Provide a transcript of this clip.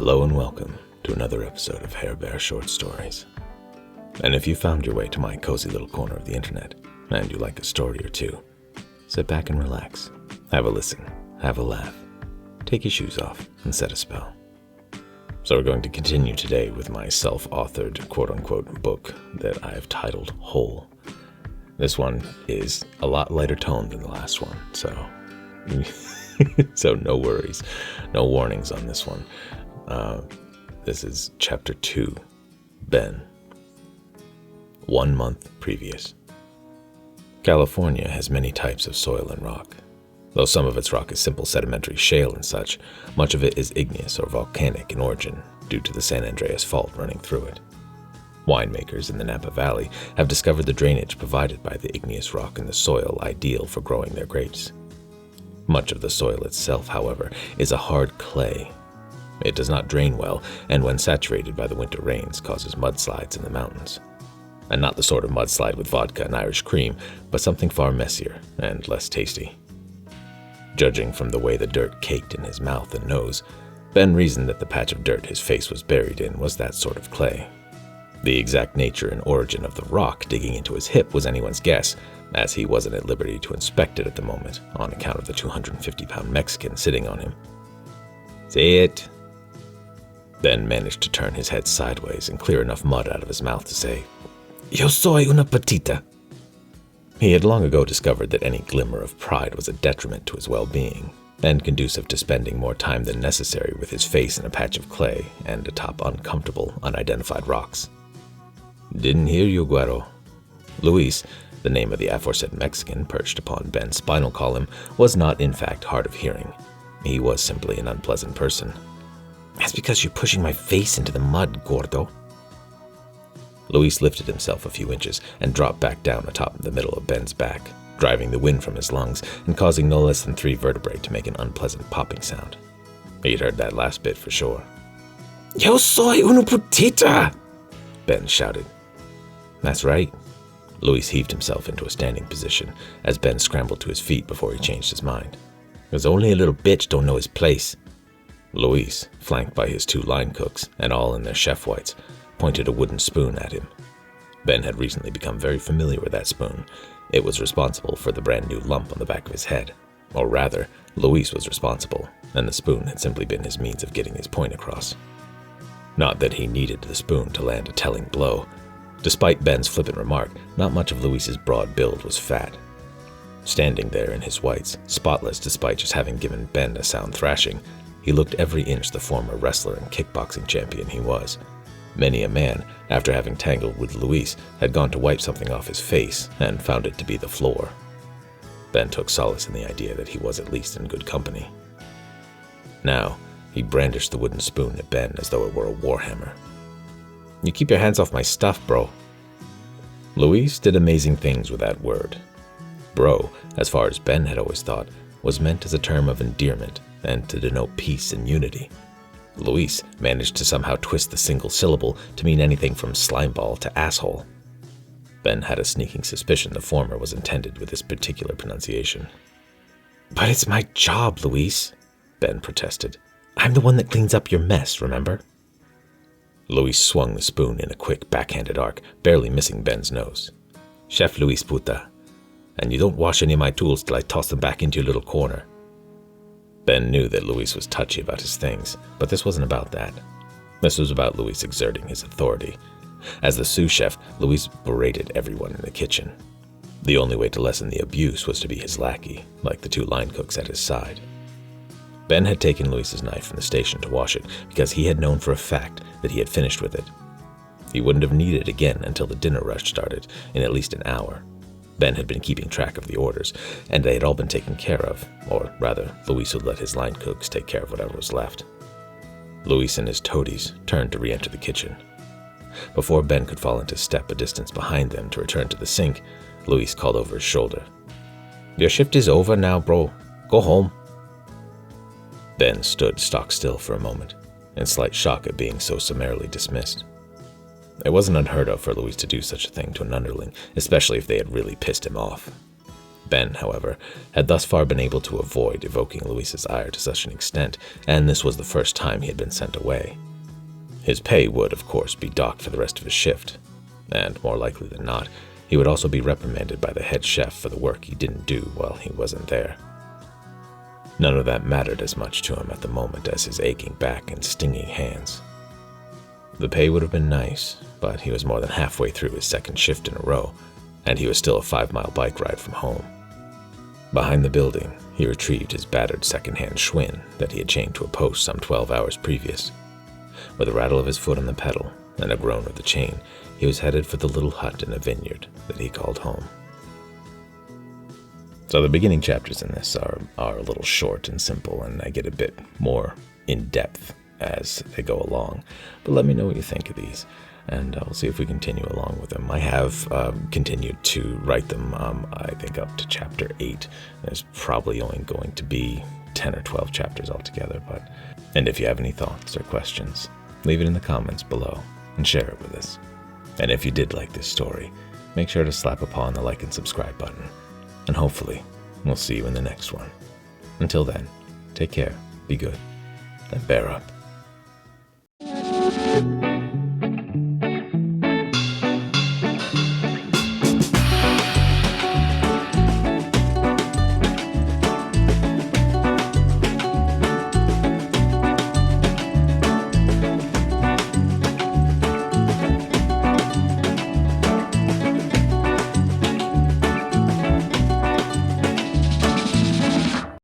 Hello and welcome to another episode of Hair Bear Short Stories. And if you found your way to my cozy little corner of the internet, and you like a story or two, sit back and relax, have a listen, have a laugh, take your shoes off, and set a spell. So we're going to continue today with my self-authored quote-unquote book that I've titled Whole. This one is a lot lighter toned than the last one, so no worries, no warnings on this one. This is Chapter 2, Ben. 1 month previous. California has many types of soil and rock. Though some of its rock is simple sedimentary shale and such, much of it is igneous or volcanic in origin due to the San Andreas Fault running through it. Winemakers in the Napa Valley have discovered the drainage provided by the igneous rock in the soil ideal for growing their grapes. Much of the soil itself, however, is a hard clay. It does not drain well, and when saturated by the winter rains, causes mudslides in the mountains. And not the sort of mudslide with vodka and Irish cream, but something far messier and less tasty. Judging from the way the dirt caked in his mouth and nose, Ben reasoned that the patch of dirt his face was buried in was that sort of clay. The exact nature and origin of the rock digging into his hip was anyone's guess, as he wasn't at liberty to inspect it at the moment on account of the 250-pound Mexican sitting on him. "Say it." Ben managed to turn his head sideways and clear enough mud out of his mouth to say, "Yo soy una patita." He had long ago discovered that any glimmer of pride was a detriment to his well-being, and conducive to spending more time than necessary with his face in a patch of clay and atop uncomfortable, unidentified rocks. "Didn't hear you, Guero." Luis, the name of the aforesaid Mexican perched upon Ben's spinal column, was not in fact hard of hearing. He was simply an unpleasant person. "That's because you're pushing my face into the mud, Gordo." Luis lifted himself a few inches and dropped back down atop the middle of Ben's back, driving the wind from his lungs and causing no less than 3 vertebrae to make an unpleasant popping sound. He'd heard that last bit for sure. "Yo soy una putita!" Ben shouted. "That's right." Luis heaved himself into a standing position as Ben scrambled to his feet before he changed his mind. "'Cause only a little bitch don't know his place." Luis, flanked by his 2 line cooks, and all in their chef whites, pointed a wooden spoon at him. Ben had recently become very familiar with that spoon. It was responsible for the brand new lump on the back of his head. Or rather, Luis was responsible, and the spoon had simply been his means of getting his point across. Not that he needed the spoon to land a telling blow. Despite Ben's flippant remark, not much of Luis's broad build was fat. Standing there in his whites, spotless despite just having given Ben a sound thrashing, he looked every inch the former wrestler and kickboxing champion he was. Many a man, after having tangled with Luis, had gone to wipe something off his face and found it to be the floor. Ben took solace in the idea that he was at least in good company. Now, he brandished the wooden spoon at Ben as though it were a warhammer. "You keep your hands off my stuff, bro." Luis did amazing things with that word. Bro, as far as Ben had always thought, was meant as a term of endearment and to denote peace and unity. Luis managed to somehow twist the single syllable to mean anything from slimeball to asshole. Ben had a sneaking suspicion the former was intended with this particular pronunciation. "But it's my job, Luis," Ben protested. "I'm the one that cleans up your mess, remember?" Luis swung the spoon in a quick backhanded arc, barely missing Ben's nose. "Chef Luis puta. And you don't wash any of my tools till I toss them back into your little corner." Ben knew that Luis was touchy about his things, but this wasn't about that. This was about Luis exerting his authority. As the sous chef, Luis berated everyone in the kitchen. The only way to lessen the abuse was to be his lackey, like the 2 line cooks at his side. Ben had taken Luis's knife from the station to wash it because he had known for a fact that he had finished with it. He wouldn't have needed it again until the dinner rush started in at least an hour. Ben had been keeping track of the orders, and they had all been taken care of, or rather, Luis would let his line cooks take care of whatever was left. Luis and his toadies turned to re-enter the kitchen. Before Ben could fall into step a distance behind them to return to the sink, Luis called over his shoulder. "Your shift is over now, bro. Go home." Ben stood stock still for a moment, in slight shock at being so summarily dismissed. It wasn't unheard of for Luis to do such a thing to an underling, especially if they had really pissed him off. Ben, however, had thus far been able to avoid evoking Luis's ire to such an extent, and this was the first time he had been sent away. His pay would, of course, be docked for the rest of his shift, and more likely than not, he would also be reprimanded by the head chef for the work he didn't do while he wasn't there. None of that mattered as much to him at the moment as his aching back and stinging hands. The pay would have been nice, but he was more than halfway through his second shift in a row, and he was still a 5-mile bike ride from home. Behind the building, he retrieved his battered second-hand Schwinn that he had chained to a post some 12 hours previous. With a rattle of his foot on the pedal and a groan of the chain, he was headed for the little hut in a vineyard that he called home. So the beginning chapters in this are a little short and simple, and I get a bit more in-depth as they go along. But let me know what you think of these, and we'll see if we continue along with them. I have continued to write them, I think, up to chapter 8. There's probably only going to be 10 or 12 chapters altogether, and if you have any thoughts or questions, leave it in the comments below and share it with us. And if you did like this story, make sure to slap upon the like and subscribe button, and hopefully we'll see you in the next one. Until then, take care, be good, and bear up.